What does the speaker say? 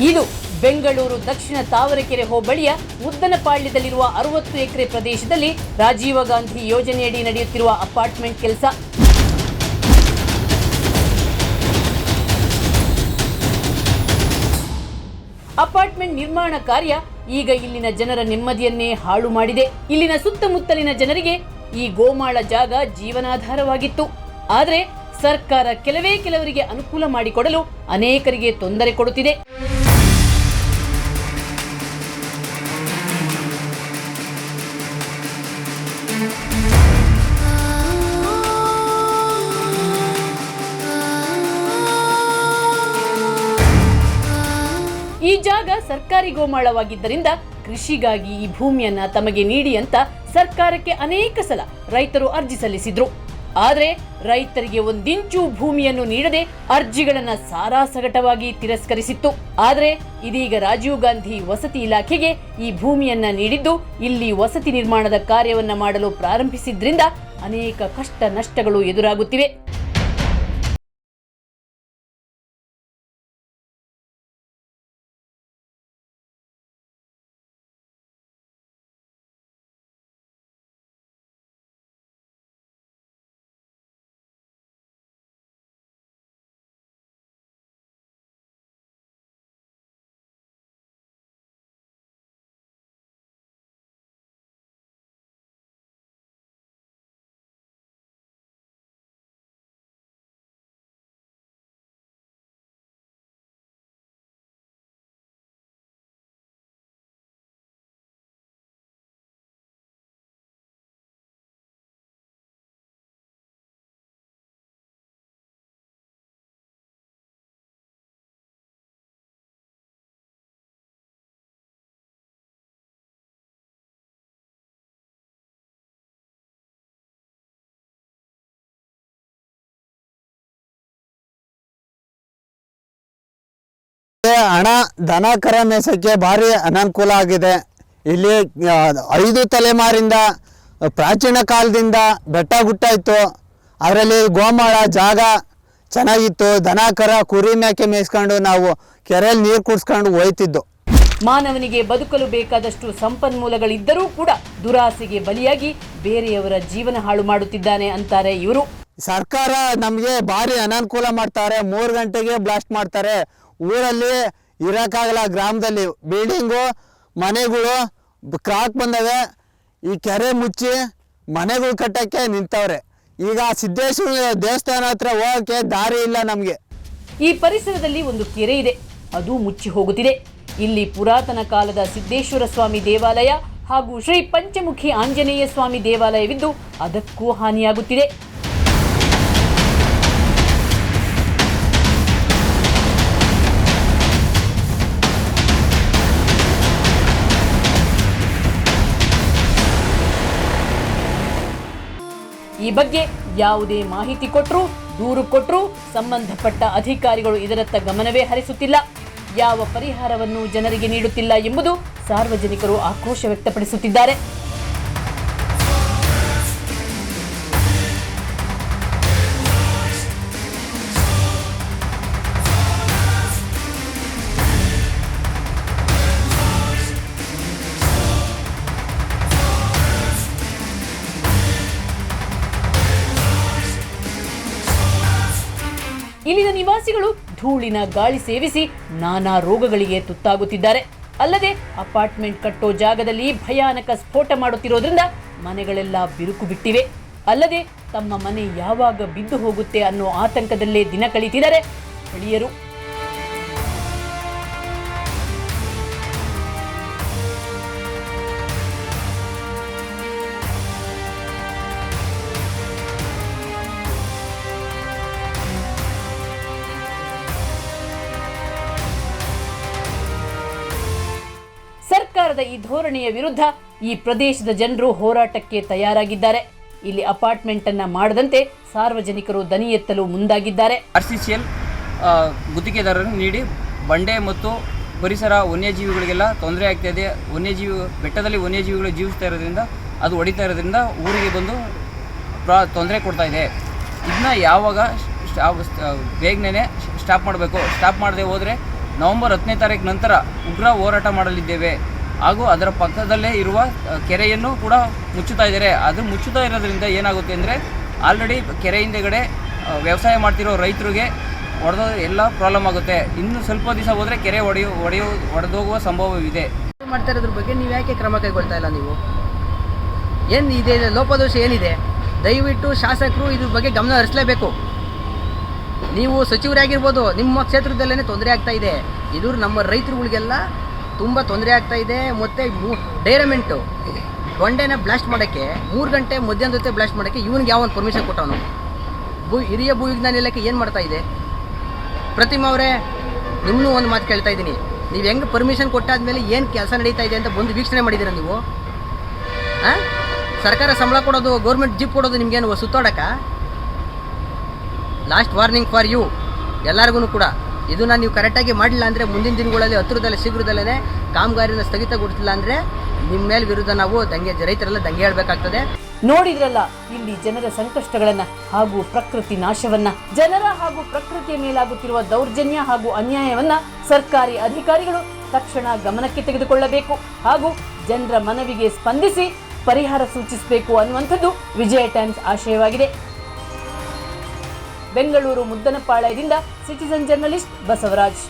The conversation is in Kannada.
ಇದು ಬೆಂಗಳೂರು ದಕ್ಷಿಣ ತಾವರೆಕೆರೆ ಹೋಬಳಿಯ ಮುದ್ದನಪಾಳ್ಯದಲ್ಲಿರುವ 60 ಎಕರೆ ಪ್ರದೇಶದಲ್ಲಿ ರಾಜೀವ ಗಾಂಧಿ ಯೋಜನೆಯಡಿ ನಡೆಯುತ್ತಿರುವ ಅಪಾರ್ಟ್ಮೆಂಟ್ ಕೆಲಸ. ಅಪಾರ್ಟ್ಮೆಂಟ್ ನಿರ್ಮಾಣ ಕಾರ್ಯ ಈಗ ಇಲ್ಲಿನ ಜನರ ನೆಮ್ಮದಿಯನ್ನೇ ಹಾಳು ಮಾಡಿದೆ. ಇಲ್ಲಿನ ಸುತ್ತಮುತ್ತಲಿನ ಜನರಿಗೆ ಈ ಗೋಮಾಳ ಜಾಗ ಜೀವನಾಧಾರವಾಗಿತ್ತು. ಆದರೆ ಸರ್ಕಾರ ಕೆಲವರಿಗೆ ಅನುಕೂಲ ಮಾಡಿಕೊಡಲು ಅನೇಕರಿಗೆ ತೊಂದರೆ ಕೊಡುತ್ತಿದೆ. ಈ ಜಾಗ ಸರ್ಕಾರಿ ಗೋಮಾಳವಾಗಿದ್ದರಿಂದ ಕೃಷಿಗಾಗಿ ಈ ಭೂಮಿಯನ್ನ ತಮಗೆ ನೀಡಿ ಅಂತ ಸರ್ಕಾರಕ್ಕೆ ಅನೇಕ ಸಲ ರೈತರು ಅರ್ಜಿ ಸಲ್ಲಿಸಿದ್ರು. ಆದರೆ ರೈತರಿಗೆ ಒಂದಿಂಚು ಭೂಮಿಯನ್ನು ನೀಡದೆ ಅರ್ಜಿಗಳನ್ನ ಸಾರಾಸಗಟವಾಗಿ ತಿರಸ್ಕರಿಸಿತ್ತು. ಆದರೆ ಇದೀಗ ರಾಜೀವ್ ಗಾಂಧಿ ವಸತಿ ಇಲಾಖೆಗೆ ಈ ಭೂಮಿಯನ್ನ ನೀಡಿದ್ದು ಇಲ್ಲಿ ವಸತಿ ನಿರ್ಮಾಣದ ಕಾರ್ಯವನ್ನ ಮಾಡಲು ಪ್ರಾರಂಭಿಸಿದ್ರಿಂದ ಅನೇಕ ಕಷ್ಟ ನಷ್ಟಗಳು ಎದುರಾಗುತ್ತಿವೆ. ಹಣ ದನ ಕರ ಮೇಸಕ್ಕೆ ಭಾರಿ ಅನಾನುಕೂಲ ಆಗಿದೆ. ಇಲ್ಲಿ 5 ತಲೆಮಾರಿಂದ ಪ್ರಾಚೀನ ಕಾಲದಿಂದ ಬೆಟ್ಟ ಗುಟ್ಟ ಇತ್ತು. ಅದರಲ್ಲಿ ಗೋಮಾಳ ಜಾಗ ಚೆನ್ನಾಗಿತ್ತು. ದನ ಕರ ಕುರಿ ಮೇಕೆ ಮೇಯಿಸ್ಕೊಂಡು ನಾವು ಕೆರೆಯಲ್ಲಿ ನೀರು ಕುಡಿಸ್ಕೊಂಡು ಹೋಯ್ತಿದ್ದು. ಮಾನವನಿಗೆ ಬದುಕಲು ಬೇಕಾದಷ್ಟು ಸಂಪನ್ಮೂಲಗಳಿದ್ದರೂ ಕೂಡ ದುರಾಸೆಗೆ ಬಲಿಯಾಗಿ ಬೇರೆಯವರ ಜೀವನ ಹಾಳು ಮಾಡುತ್ತಿದ್ದಾನೆ ಅಂತಾರೆ ಇವರು. ಸರ್ಕಾರ ನಮಗೆ ಭಾರಿ ಅನಾನುಕೂಲ ಮಾಡ್ತಾರೆ. 3 ಗಂಟೆಗೆ ಬ್ಲಾಸ್ಟ್ ಮಾಡ್ತಾರೆ. ಊರಲ್ಲಿ ಇರೋಕ್ಕಾಗಲ್ಲ. ಗ್ರಾಮದಲ್ಲಿ ಬಿಲ್ಡಿಂಗು ಮನೆಗಳು ಕ್ರಾಕ್ ಬಂದವೆ. ಈ ಕೆರೆ ಮುಚ್ಚಿ ಮನೆಗಳು ಕಟ್ಟಕ್ಕೆ ನಿಂತವ್ರೆ. ಈಗ ಸಿದ್ದೇಶ್ವರ ದೇವಸ್ಥಾನ ಹತ್ರ ಹೋಗಕ್ಕೆ ದಾರಿ ಇಲ್ಲ ನಮಗೆ. ಈ ಪರಿಸರದಲ್ಲಿ ಒಂದು ಕೆರೆ ಇದೆ, ಅದು ಮುಚ್ಚಿ ಹೋಗುತ್ತಿದೆ. ಇಲ್ಲಿ ಪುರಾತನ ಕಾಲದ ಸಿದ್ದೇಶ್ವರ ಸ್ವಾಮಿ ದೇವಾಲಯ ಹಾಗೂ ಶ್ರೀ ಪಂಚಮುಖಿ ಆಂಜನೇಯ ಸ್ವಾಮಿ ದೇವಾಲಯವಿದ್ದು ಅದಕ್ಕೂ ಹಾನಿಯಾಗುತ್ತಿದೆ. ಈ ಬಗ್ಗೆ ಯಾವುದೇ ಮಾಹಿತಿ ಕೊಟ್ಟರು, ದೂರು ಕೊಟ್ಟರು ಸಂಬಂಧಪಟ್ಟ ಅಧಿಕಾರಿಗಳು ಇದರತ್ತ ಗಮನವೇ ಹರಿಸುತ್ತಿಲ್ಲ. ಯಾವ ಪರಿಹಾರವನ್ನು ಜನರಿಗೆ ನೀಡುತ್ತಿಲ್ಲ ಎಂಬುದು ಸಾರ್ವಜನಿಕರು ಆಕ್ರೋಶ ವ್ಯಕ್ತಪಡಿಸುತ್ತಿದ್ದಾರೆ. ಇಲ್ಲಿನ ನಿವಾಸಿಗಳು ಧೂಳಿನ ಗಾಳಿ ಸೇವಿಸಿ ನಾನಾ ರೋಗಗಳಿಗೆ ತುತ್ತಾಗುತ್ತಿದ್ದಾರೆ. ಅಲ್ಲದೆ ಅಪಾರ್ಟ್ಮೆಂಟ್ ಕಟ್ಟೋ ಜಾಗದಲ್ಲಿ ಭಯಾನಕ ಸ್ಫೋಟ ಮಾಡುತ್ತಿರೋದ್ರಿಂದ ಮನೆಗಳೆಲ್ಲ ಬಿರುಕು ಬಿಟ್ಟಿವೆ. ಅಲ್ಲದೆ ತಮ್ಮ ಮನೆ ಯಾವಾಗ ಬಿದ್ದು ಹೋಗುತ್ತೆ ಅನ್ನೋ ಆತಂಕದಲ್ಲೇ ದಿನ ಕಳೀತಿದ್ದಾರೆ ಸ್ಥಳೀಯರು. ಸರ್ಕಾರದ ಈ ಧೋರಣೆಯ ವಿರುದ್ಧ ಈ ಪ್ರದೇಶದ ಜನರು ಹೋರಾಟಕ್ಕೆ ತಯಾರಾಗಿದ್ದಾರೆ. ಇಲ್ಲಿ ಅಪಾರ್ಟ್ಮೆಂಟ್ ಅನ್ನ ಮಾಡದಂತೆ ಸಾರ್ವಜನಿಕರು ದನಿ ಎತ್ತಲು ಮುಂದಾಗಿದ್ದಾರೆ. RCCL ಗುತ್ತಿಗೆದಾರರನ್ನು ನೀಡಿ ಬಂಡೆ ಮತ್ತು ಪರಿಸರ ವನ್ಯಜೀವಿಗಳಿಗೆಲ್ಲ ತೊಂದರೆ ಆಗ್ತಾ ಇದೆ. ಬೆಟ್ಟದಲ್ಲಿ ವನ್ಯಜೀವಿಗಳು ಜೀವಿಸ್ತಾ ಇರೋದ್ರಿಂದ ಅದು ಹೊಡಿತಾ ಇರೋದ್ರಿಂದ ಊರಿಗೆ ಬಂದು ತೊಂದರೆ ಕೊಡ್ತಾ ಇದೆ. ಇದನ್ನ ಯಾವಾಗ ಬೇಗನೆ ಸ್ಟಾಪ್ ಮಾಡಬೇಕು. ಸ್ಟಾಪ್ ಮಾಡದೆ ಹೋದರೆ ನವೆಂಬರ್ 10ನೇ ತಾರೀಕು ನಂತರ ಉಗ್ರ ಹೋರಾಟ ಮಾಡಲಿದ್ದೇವೆ. ಹಾಗೂ ಅದರ ಪಕ್ಕದಲ್ಲೇ ಇರುವ ಕೆರೆಯನ್ನು ಕೂಡ ಮುಚ್ಚುತ್ತಾ ಇದ್ದಾರೆ. ಅದು ಮುಚ್ಚುತ್ತಾ ಇರೋದ್ರಿಂದ ಏನಾಗುತ್ತೆ ಅಂದರೆ ಆಲ್ರೆಡಿ ಕೆರೆ ಹಿಂದೆಗಡೆ ವ್ಯವಸಾಯ ಮಾಡ್ತಿರೋ ರೈತರಿಗೆ ಎಲ್ಲ ಪ್ರಾಬ್ಲಮ್ ಆಗುತ್ತೆ. ಇನ್ನು ಸ್ವಲ್ಪ ದಿವಸ ಹೋದರೆ ಕೆರೆ ಒಡೆದೋಗುವ ಸಂಭವವಿದೆ. ಮಾಡ್ತಾ ಇರೋದ್ರ ಬಗ್ಗೆ ನೀವು ಯಾಕೆ ಕ್ರಮ ಕೈಗೊಳ್ತಾ ಇಲ್ಲ? ನೀವು ಏನು ಇದೆ ಲೋಪದೋಷ ಏನಿದೆ? ದಯವಿಟ್ಟು ಶಾಸಕರು ಇದ್ರ ಬಗ್ಗೆ ಗಮನ ಹರಿಸಲೇಬೇಕು. ನೀವು ಸಚಿವರಾಗಿರ್ಬೋದು, ನಿಮ್ಮ ಕ್ಷೇತ್ರದಲ್ಲೇ ತೊಂದರೆ ಆಗ್ತಾ ಇದೆ. ಇದು ನಮ್ಮ ರೈತರುಗಳಿಗೆಲ್ಲ ತುಂಬ ತೊಂದರೆ ಆಗ್ತಾ ಇದೆ. ಮತ್ತು ಡೈರಮೆಂಟು ಬಂಡೆನ ಬ್ಲಾಸ್ಟ್ ಮಾಡೋಕ್ಕೆ 3 ಗಂಟೆ ಮಧ್ಯಾಹ್ನ ಜೊತೆ ಬ್ಲಾಸ್ಟ್ ಮಾಡೋಕ್ಕೆ ಇವನಿಗೆ ಯಾವನು ಪರ್ಮಿಷನ್ ಕೊಟ್ಟವನು? ಹಿರಿಯ ಭೂವಿಜ್ಞಾನ ಇಲಾಖೆ ಏನು ಮಾಡ್ತಾ ಇದೆ? ಪ್ರತಿಮಾ ಅವರೇ, ನಿಮ್ಮನ್ನೂ ಒಂದು ಮಾತು ಕೇಳ್ತಾ ಇದ್ದೀನಿ. ನೀವು ಹೆಂಗೆ ಪರ್ಮಿಷನ್ ಕೊಟ್ಟಾದ್ಮೇಲೆ ಏನು ಕೆಲಸ ನಡೀತಾ ಇದೆ ಅಂತ ಬಂದು ವೀಕ್ಷಣೆ ಮಾಡಿದ್ದೀರಾ ನೀವು? ಸರ್ಕಾರ ಸಂಬಳ ಕೊಡೋದು, ಗೌರ್ಮೆಂಟ್ ಜೀಪ್ ಕೊಡೋದು ನಿಮ್ಗೇನು ಸುತ್ತಾಡಕ? ಲಾಸ್ಟ್ ವಾರ್ನಿಂಗ್ ಫಾರ್ ಯು ಎಲ್ಲರಿಗೂ ಕೂಡ. ಇದನ್ನ ನೀವು ಕರೆಕ್ಟಾಗಿ ಮಾಡಿಲ್ಲ ಅಂದರೆ ಮುಂದಿನ ದಿನಗಳಲ್ಲಿ ಹತ್ತಿರದಲ್ಲೇ ಶೀಘ್ರದಲ್ಲೇ ಕಾಮಗಾರಿನ ಸ್ಥಗಿತಗೊಳಿಸಿಲ್ಲ ಅಂದರೆ ನಿಮ್ಮ ಮೇಲೆ ವಿರುದ್ಧ ನಾವು ರೈತರೆಲ್ಲ ದಂಗೆ ಹೇಳಬೇಕಾಗ್ತದೆ. ನೋಡಿದ್ರಲ್ಲ ಇಲ್ಲಿ ಜನರ ಸಂಕಷ್ಟಗಳನ್ನ ಹಾಗೂ ಪ್ರಕೃತಿ ನಾಶವನ್ನ, ಜನರ ಹಾಗೂ ಪ್ರಕೃತಿಯ ಮೇಲಾಗುತ್ತಿರುವ ದೌರ್ಜನ್ಯ ಹಾಗೂ ಅನ್ಯಾಯವನ್ನ ಸರ್ಕಾರಿ ಅಧಿಕಾರಿಗಳು ತಕ್ಷಣ ಗಮನಕ್ಕೆ ತೆಗೆದುಕೊಳ್ಳಬೇಕು ಹಾಗೂ ಜನರ ಮನವಿಗೆ ಸ್ಪಂದಿಸಿ ಪರಿಹಾರ ಸೂಚಿಸಬೇಕು ಅನ್ನುವಂಥದ್ದು ವಿಜಯ ಟೈಮ್ಸ್ ಆಶಯವಾಗಿದೆ. ಬೆಂಗಳೂರು ಮುದ್ದನಪಾಳ್ಯದಿಂದ ಸಿಟಿಜನ್ ಜರ್ನಲಿಸ್ಟ್ ಬಸವರಾಜ್.